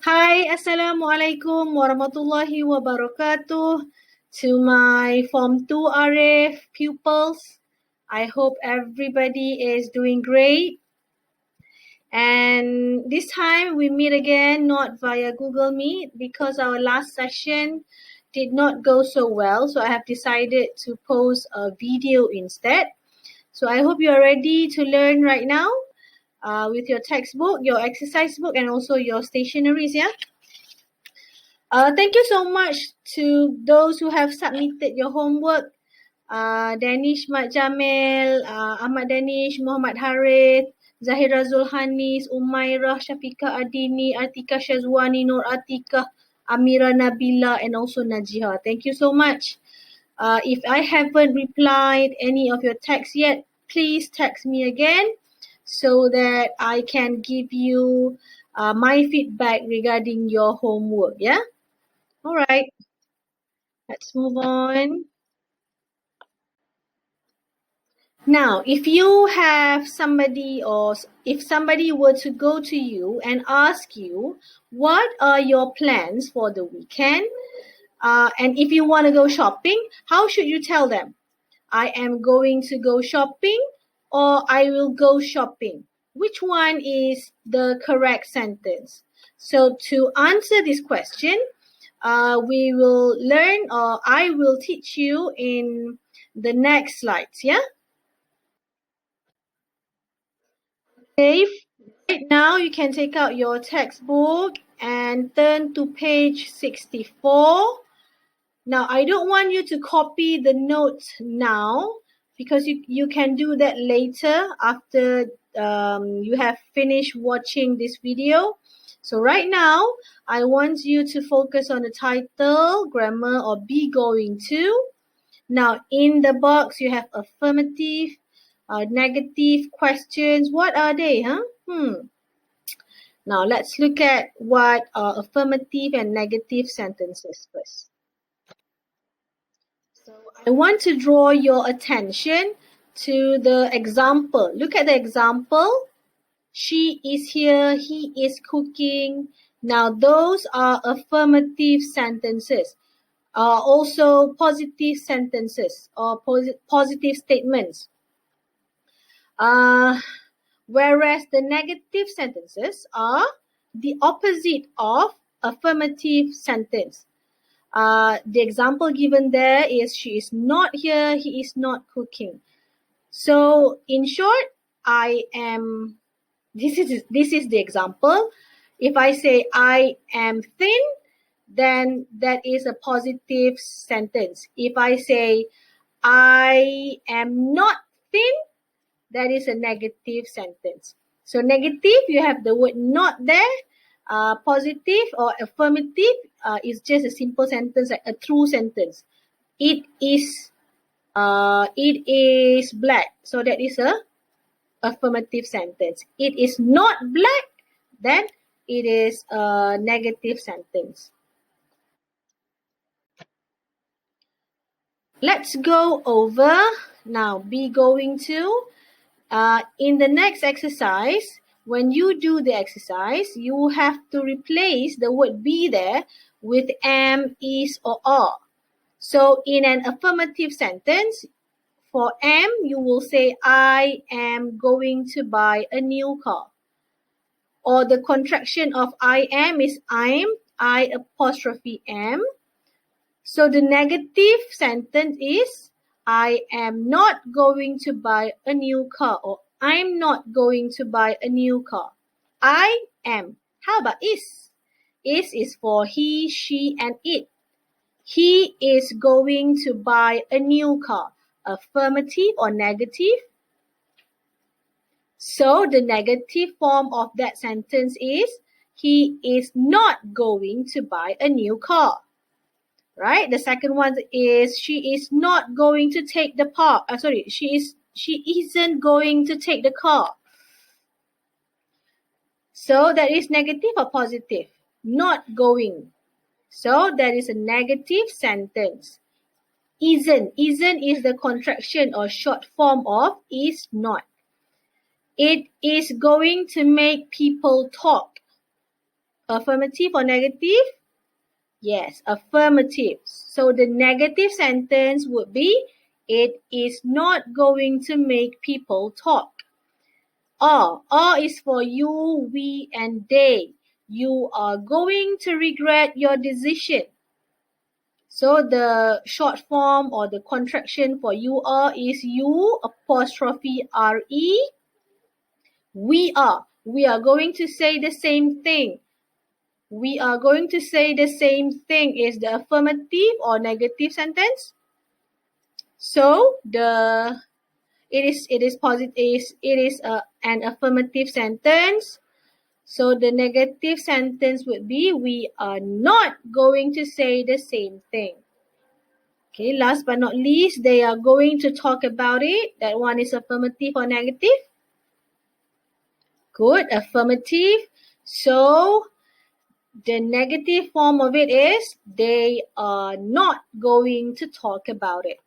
Hi, Assalamualaikum warahmatullahi wabarakatuh to my Form 2 Arif pupils. I hope everybody is doing great. And this time we meet again, not via Google Meet, because our last session did not go so well. So I have decided to post a video instead. So I hope you are ready to learn right now with your textbook, your exercise book, and also your stationaries, yeah? Thank you so much to those who have submitted your homework. Danish Mat Jamil, Ahmad Danish, Muhammad Harith, Zahira Zulhanis, Umairah, Shafika Adini, Atika Shazwani, Nur Atika, Amira Nabila, and also Najiha. Thank you so much. If I haven't replied any of your texts yet, please text me again so that I can give you my feedback regarding your homework. Yeah? All right, let's move on. Now, if you have somebody or if somebody were to go to you and ask you, what are your plans for the weekend? And if you want to go shopping, how should you tell them? I am going to go shopping or I will go shopping. Which one is the correct sentence? So to answer this question, we will learn or I will teach you in the next slides, yeah? Okay, right now you can take out your textbook and turn to page 64. Now, I don't want you to copy the notes now because you can do that later after you have finished watching this video. So right now, I want you to focus on the title, grammar, or be going to. Now, in the box, you have affirmative, negative questions. What are they, huh? Now, let's look at what are affirmative and negative sentences first. So, I want to draw your attention to the example. Look at the example. She is here, he is cooking. Now, those are affirmative sentences. Also positive sentences or positive statements. Whereas the negative sentences are the opposite of affirmative sentence. The example given there is she is not here, he is not cooking. So in short, this is the example. If I say I am thin, then that is a positive sentence. If I say I am not thin, that is a negative sentence. So negative, you have the word not there. Positive or affirmative is just a simple sentence, like a true sentence. It is black. So that is a affirmative sentence. It is not black, then it is a negative sentence. Let's go over now. Be going to. In the next exercise, when you do the exercise, you have to replace the word be there with am, is, or are. So in an affirmative sentence, for am, you will say, I am going to buy a new car. Or the contraction of I am is I'm, I apostrophe am. So the negative sentence is, I am not going to buy a new car, or I'm not going to buy a new car. I am. How about is? Is for he, she, and it. He is going to buy a new car. Affirmative or negative? So the negative form of that sentence is, he is not going to buy a new car. Right? The second one is, she is not going to take the car. She isn't going to take the car. So that is negative or positive? Not going. So that is a negative sentence. Isn't is the contraction or short form of is not. It is going to make people talk. Affirmative or negative? Yes, affirmative. So the negative sentence would be, it is not going to make people talk. Or is for you, we, and they. You are going to regret your decision. So the short form or the contraction for you are is you apostrophe re. We are. We are going to say the same thing. We are going to say the same thing is the affirmative or negative sentence. So it is positive, it is an affirmative sentence. So the negative sentence would be, we are not going to say the same thing. Okay, last but not least, they are going to talk about it. That one is affirmative or negative? Good, affirmative. So the negative form of it is, they are not going to talk about it.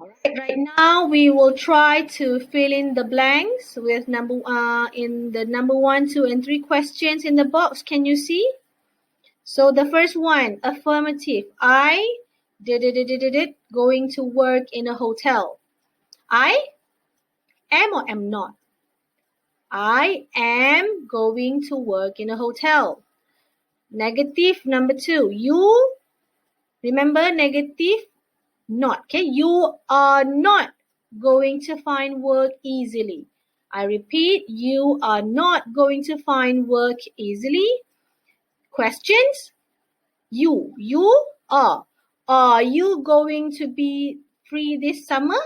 All right now we will try to fill in the blanks with in the number 1, 2, and 3 questions in the box. Can you see? So the first one, affirmative. I going to work in a hotel. I am or am not? I am going to work in a hotel. Negative number 2, you, remember negative, not. Okay, you are not going to find work easily. I repeat, you are not going to find work easily. Questions? You are. Are you going to be free this summer?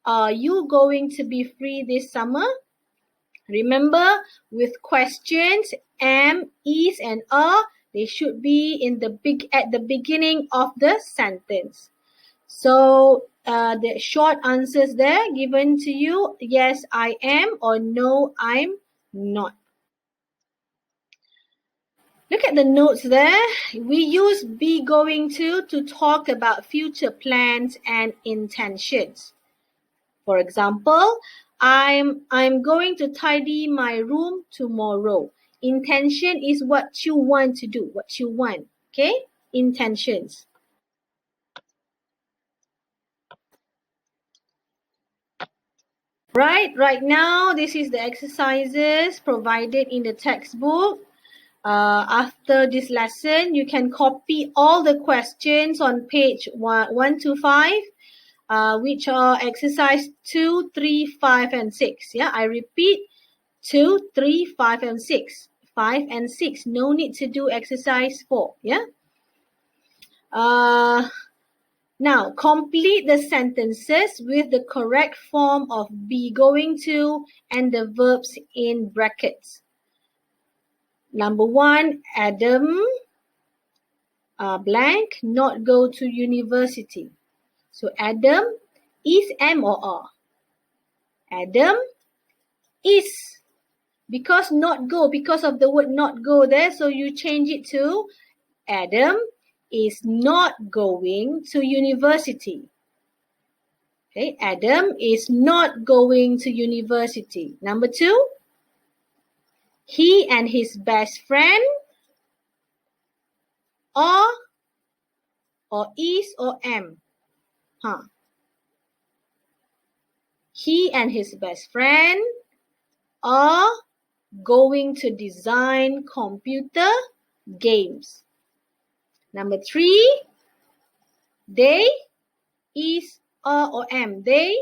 Are you going to be free this summer? Remember, with questions, am, is, and are, they should be at the beginning of the sentence. So the short answers there given to you, yes, I am, or no, I'm not. Look at the notes there. We use be going to talk about future plans and intentions. For example, I'm going to tidy my room tomorrow. Intention is what you want to do, what you want. Okay? Intentions. Right now, this is the exercises provided in the textbook. After this lesson, you can copy all the questions on page 1 to 5, which are exercise 2, 3, 5, and 6. Yeah, I repeat, 2, 3, 5, and 6. 5 and 6. No need to do exercise 4. Yeah. Now, complete the sentences with the correct form of be going to and the verbs in brackets. Number 1, Adam blank not go to university. So Adam is am or are. Adam is, because not go, because of the word not go there, so you change it to Adam is not going to university. Okay, Adam is not going to university. Number 2, he and his best friend are or is or am. He and his best friend are going to design computer games. Number 3, they is are or am. They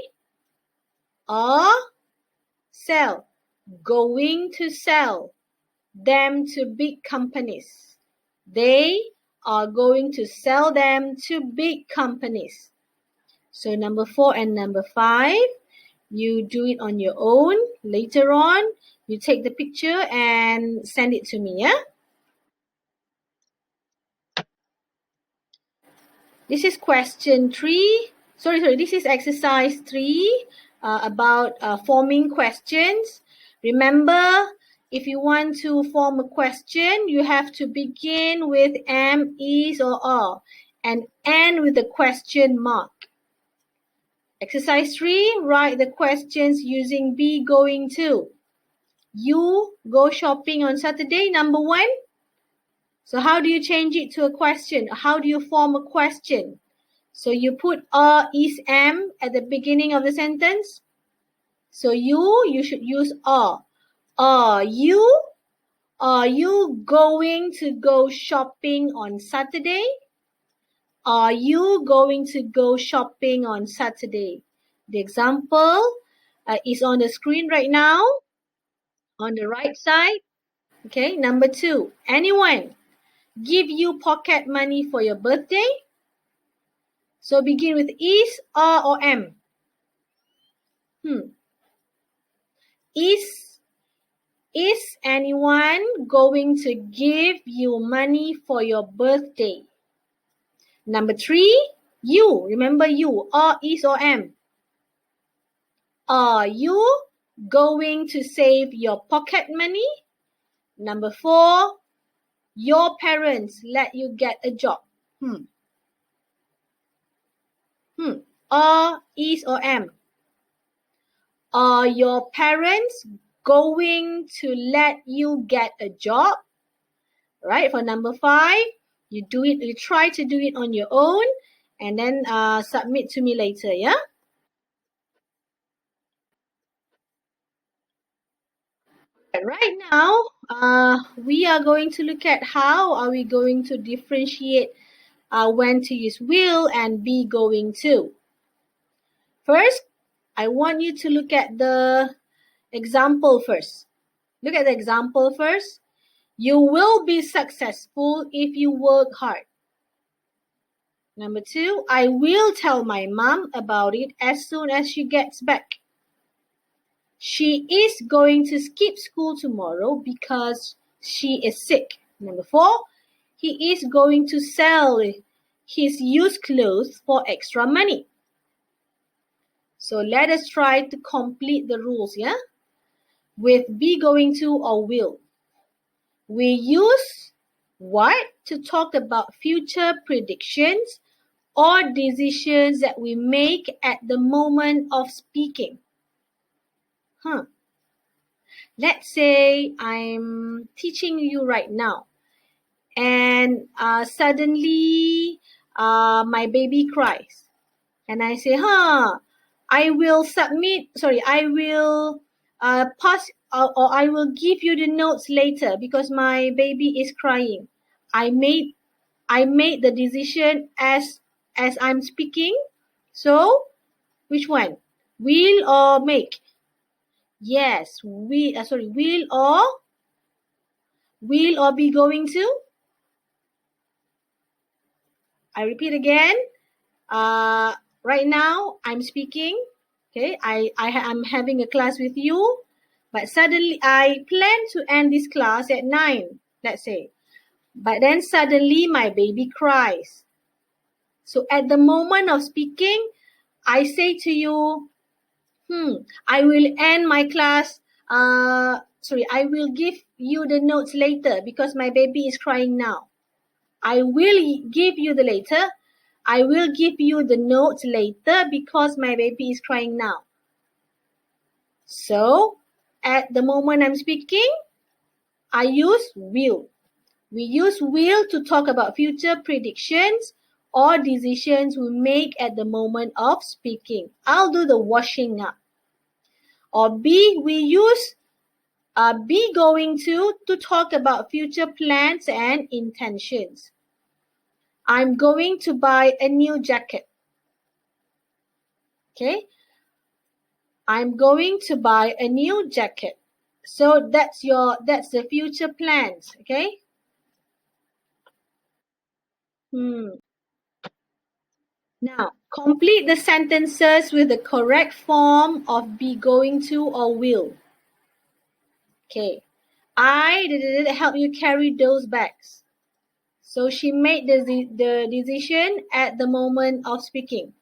are going to sell them to big companies. They are going to sell them to big companies. So number 4 and number 5, you do it on your own. Later on, you take the picture and send it to me, yeah? This is question 3. Sorry, this is exercise 3 about forming questions. Remember, if you want to form a question, you have to begin with am, is, or are and end with the question mark. Exercise 3, write the questions using be going to. You go shopping on Saturday, number 1. So how do you change it to a question? How do you form a question? So you put a, is, am at the beginning of the sentence. So you should use a. Are you going to go shopping on Saturday? Are you going to go shopping on Saturday? The example is on the screen right now on the right side. Okay, number 2. Anyone give you pocket money for your birthday? So begin with is, are, or am. Is anyone going to give you money for your birthday? Number 3, you. Remember you, are, is, or am. Are you going to save your pocket money? Number 4, your parents let you get a job. Are, is, or am. Are your parents going to let you get a job? Right, for number 5, you try to do it on your own and then submit to me later, yeah? Right now, we are going to look at how are we going to differentiate when to use will and be going to. First, I want you to look at the example first. Look at the example first. You will be successful if you work hard. Number 2, I will tell my mom about it as soon as she gets back. She is going to skip school tomorrow because she is sick. Number 4, he is going to sell his used clothes for extra money. So let us try to complete the rules, yeah? With be going to or will. We use what to talk about future predictions or decisions that we make at the moment of speaking. Let's say I'm teaching you right now and suddenly my baby cries and I say, I will pass or I will give you the notes later because my baby is crying. I made the decision as I'm speaking. So which one? Will or make? Yes, will or be going to? I repeat again. Right now I'm speaking. Okay, I'm having a class with you, but suddenly I plan to end this class at 9, let's say. But then suddenly my baby cries. So at the moment of speaking, I say to you, I will end my class. I will give you the notes later because my baby is crying now. I will give you the later. I will give you the notes later because my baby is crying now. So, at the moment I'm speaking, I use will. We use will to talk about future predictions or decisions we make at the moment of speaking. I'll do the washing up. Or B, we use be going to talk about future plans and intentions. I'm going to buy a new jacket. Okay. I'm going to buy a new jacket. So that's the future plans. Okay. Now complete the sentences with the correct form of be going to or will. Okay. I did help you carry those bags. So she made the decision at the moment of speaking.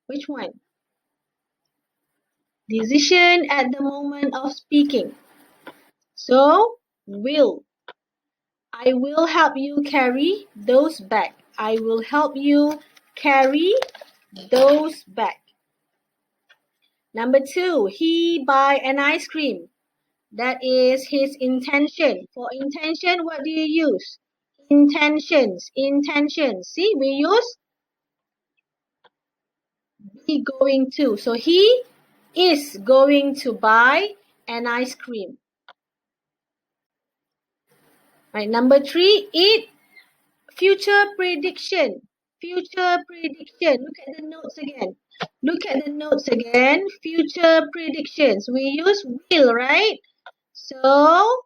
Which one? Decision at the moment of speaking. So, will. I will help you carry those bags. I will help you carry those bags. Number 2, he buy an ice cream. That is his intention. For intention, what do you use? Intentions. Intentions. See, we use be going to. So he is going to buy an ice cream. Right. Number 3, it future prediction. Future prediction. Look at the notes again. Look at the notes again. Future predictions. We use will, right? So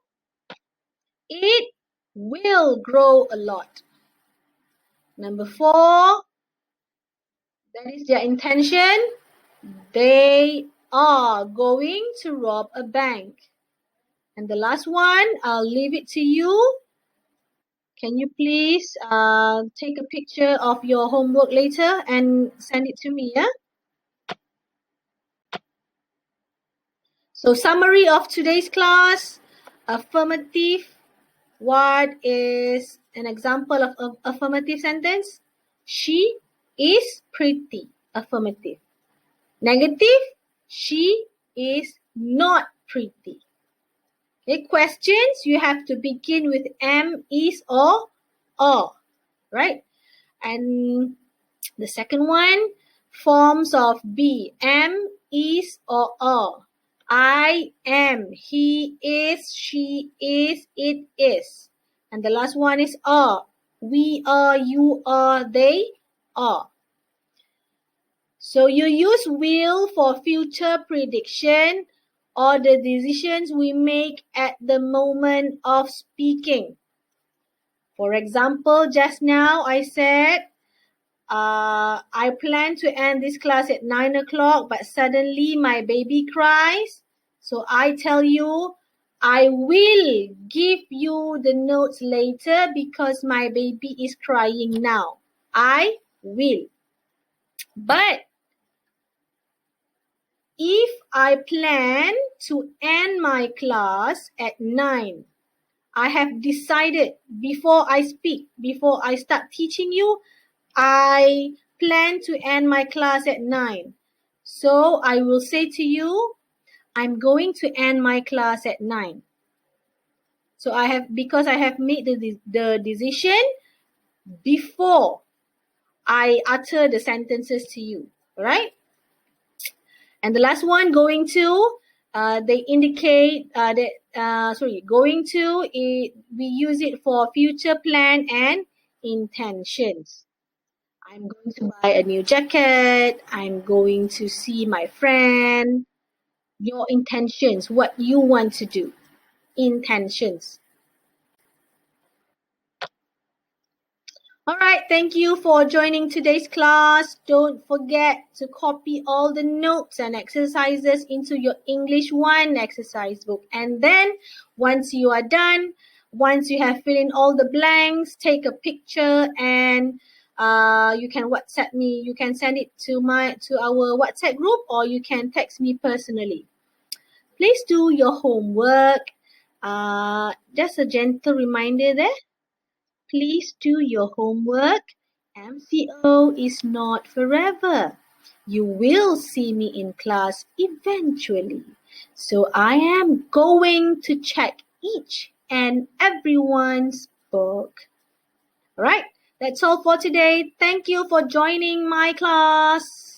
it will grow a lot. Number 4, that is their intention. They are going to rob a bank. And the last one, I'll leave it to you. Can you please take a picture of your homework later and send it to me, yeah? So summary of today's class, affirmative. What is an example of affirmative sentence? She is pretty, affirmative. Negative, she is not pretty. Okay, questions, you have to begin with am, is, or are, right? And the second one, forms of be, am, is, or are. I am, he is, she is, it is. And the last one is are. We are, you are, they are. So you use will for future prediction or the decisions we make at the moment of speaking. For example, just now I said, I plan to end this class at 9 o'clock, but suddenly my baby cries. So I tell you, I will give you the notes later because my baby is crying now. I will. But if I plan to end my class at 9, I have decided before I speak, before I start teaching you, I plan to end my class at 9. So I will say to you, I'm going to end my class at 9. So because I have made the decision before I utter the sentences to you, right? And the last one, going to, they indicate going to, we use it for future plan and intentions. I'm going to buy a new jacket. I'm going to see my friend. Your intentions, what you want to do. Intentions. All right, thank you for joining today's class. Don't forget to copy all the notes and exercises into your English 1 exercise book. And then once you are done, once you have filled in all the blanks, take a picture and you can WhatsApp me. You can send it to our WhatsApp group or you can text me personally. Please do your homework. Just a gentle reminder there. Please do your homework. MCO is not forever. You will see me in class eventually. So I am going to check each and everyone's book. All right, that's all for today. Thank you for joining my class.